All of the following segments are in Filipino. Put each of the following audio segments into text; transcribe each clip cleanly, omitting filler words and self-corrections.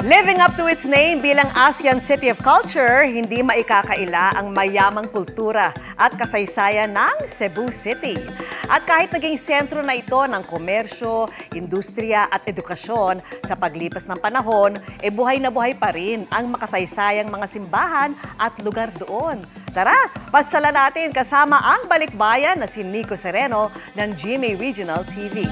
Living up to its name bilang ASEAN City of Culture, hindi maikakaila ang mayamang kultura at kasaysayan ng Cebu City. At kahit naging sentro na ito ng komersyo, industriya at edukasyon, sa paglipas ng panahon, buhay na buhay pa rin ang makasaysayang mga simbahan at lugar doon. Tara, pasyalan natin kasama ang balikbayan na si Nico Sereno ng GMA Regional TV.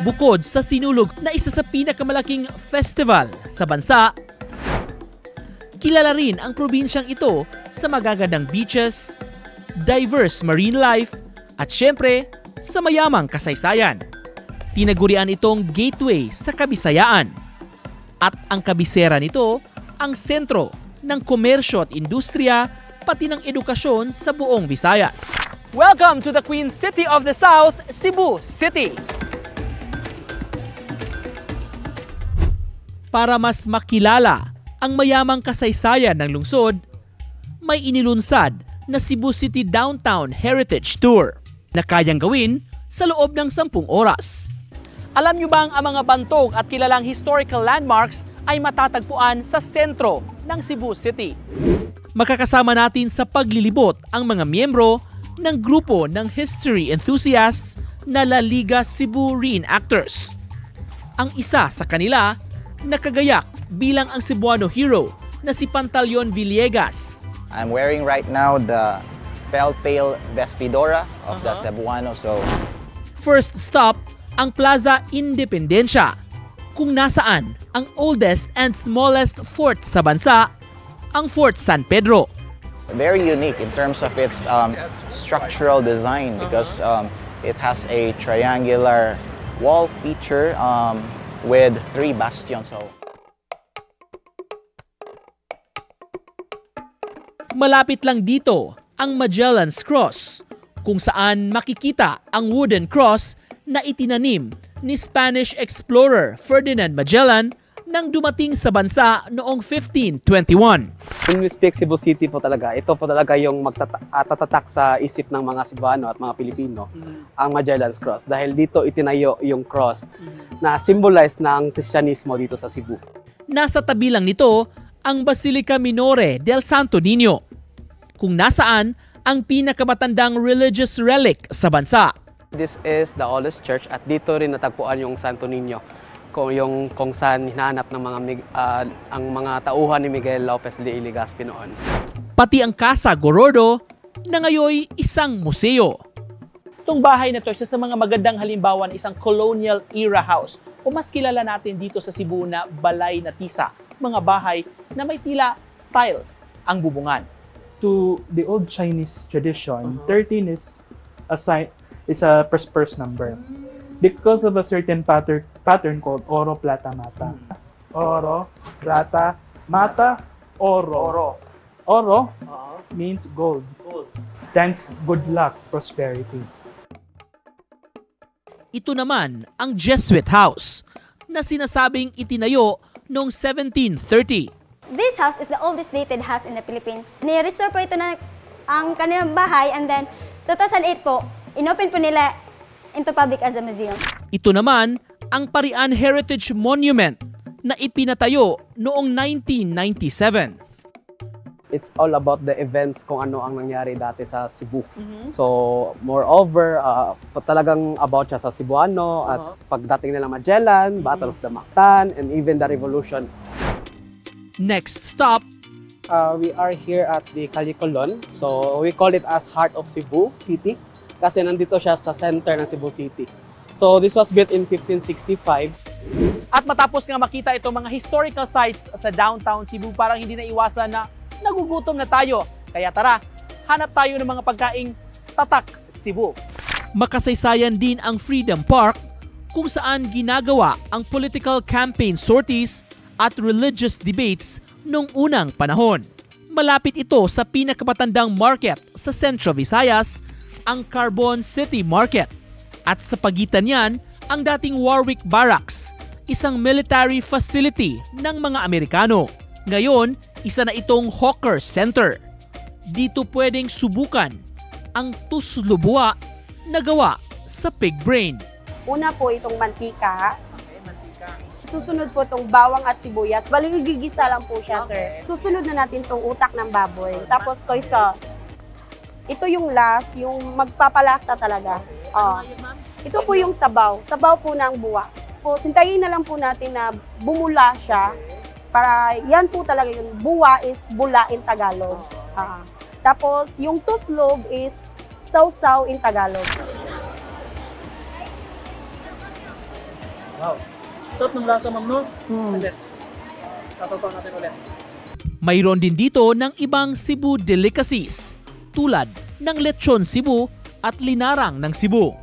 Bukod sa sinulog na isa sa pinakamalaking festival sa bansa, kilala rin ang probinsyang ito sa magagandang beaches, diverse marine life, at syempre, sa mayamang kasaysayan. Tinagurian itong gateway sa Kabisayaan. At ang kabisera nito, ang sentro ng komersyo at industriya, pati ng edukasyon sa buong Visayas. Welcome to the Queen City of the South, Cebu City! Para mas makilala ang mayamang kasaysayan ng lungsod, may inilunsad na Cebu City Downtown Heritage Tour na kayang gawin sa loob ng 10 oras. Alam niyo bang ang mga bantog at kilalang historical landmarks ay matatagpuan sa sentro ng Cebu City? Makakasama natin sa paglilibot ang mga miyembro ng grupo ng history enthusiasts na La Liga Cebu Reenactors. Ang isa sa kanila nakagayak bilang ang Cebuano hero na si Pantaleon Villegas. I'm wearing right now the telltale vestidora of the Cebuano. First stop, ang Plaza Independencia, kung nasaan ang oldest and smallest fort sa bansa, ang Fort San Pedro. Very unique in terms of its structural design because it has a triangular wall feature with 3 bastions. Malapit lang dito ang Magellan's Cross, kung saan makikita ang wooden cross na itinanim ni Spanish explorer Ferdinand Magellan nang dumating sa bansa noong 1521. When we speak Cebu City po talaga, ito po talaga yung magtatatak sa isip ng mga Cebuano at mga Pilipino, ang Magellan's Cross. Dahil dito itinayo yung cross na symbolize ng Kristyanismo dito sa Cebu. Nasa tabi lang nito ang Basilica Minore del Santo Niño, kung nasaan ang pinakamatandang religious relic sa bansa. This is the oldest church at dito rin natagpuan yung Santo Niño, kung saan hinahanap ng ang mga tauhan ni Miguel Lopez de Legazpi noon. Pati ang Casa Gorodo na ngayon isang museo. Itong bahay na ito, isa sa mga magandang halimbawa ng isang colonial era house o mas kilala natin dito sa Cebu na balay na tisa, mga bahay na may tila tiles ang bubungan. To the old Chinese tradition, 13 is a first number. Because of a certain pattern called oro, plata, mata. Oro, plata, mata, oro. Oro means gold. Thanks, good luck, prosperity. Ito naman ang Jesuit House na sinasabing itinayo noong 1730. This house is the oldest dated house in the Philippines. Ni-restore po ito na ang kanilang bahay and then 2008 po, inopen po nila into public as a museum. Ito naman ang Parian Heritage Monument na ipinatayo noong 1997. It's all about the events kung ano ang nangyari dati sa Cebu. So, moreover, talagang about siya sa Cebuano at pagdating nila Magellan, Battle of the Mactan, and even the Revolution. Next stop, we are here at the Calicolon. So, we call it as Heart of Cebu City kasi nandito siya sa center ng Cebu City. So, this was built in 1565. At matapos nga makita itong mga historical sites sa downtown Cebu, parang hindi na iwasan na nagugutom na tayo. Kaya tara, hanap tayo ng mga pagkaing tatak Cebu. Makasaysayan din ang Freedom Park kung saan ginagawa ang political campaign sorties at religious debates noong unang panahon. Malapit ito sa pinakamatandang market sa Central Visayas, ang Carbon City Market. At sa pagitan niyan, ang dating Warwick Barracks, isang military facility ng mga Amerikano. Ngayon, isa na itong hawker center. Dito pwedeng subukan ang tuslubwa na gawa sa pig brain. Una po itong mantika. Susunod po itong bawang at sibuyas. Bali, igigisa lang po siya, sir. Susunod na natin itong utak ng baboy. Tapos soy sauce. Ito yung last, yung magpapalasa talaga. Ito po yung sabaw. Sabaw po ng buwa. Po, sintayin na lang po natin na bumula siya. Para yan po talaga yung buwa is bula in Tagalog. Tapos yung tuslob is sausaw in Tagalog. Wow. Sarap ng lasa, ma'am, no? Ulit. Tatasaw natin ulit. Mayroon din dito ng ibang Cebu delicacies tulad ng lechon Cebu at linarang ng Cebu.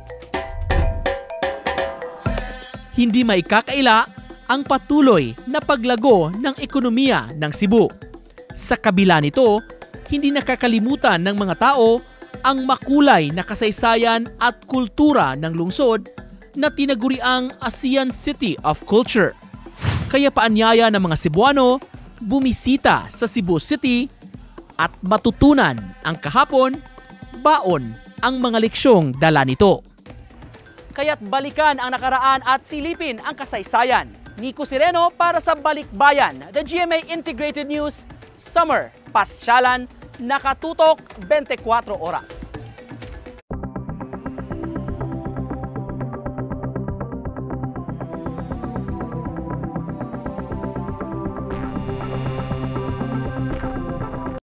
Hindi maikakaila ang patuloy na paglago ng ekonomiya ng Cebu. Sa kabila nito, hindi nakakalimutan ng mga tao ang makulay na kasaysayan at kultura ng lungsod na tinaguriang ASEAN City of Culture. Kaya paanyaya ng mga Cebuano bumisita sa Cebu City at matutunan ang kahapon, baon ang mga leksyong dala nito. Kaya't balikan ang nakaraan at silipin ang kasaysayan. Nico Sireno para sa Balikbayan, the GMA Integrated News Summer Pasyalan, nakatutok 24 oras.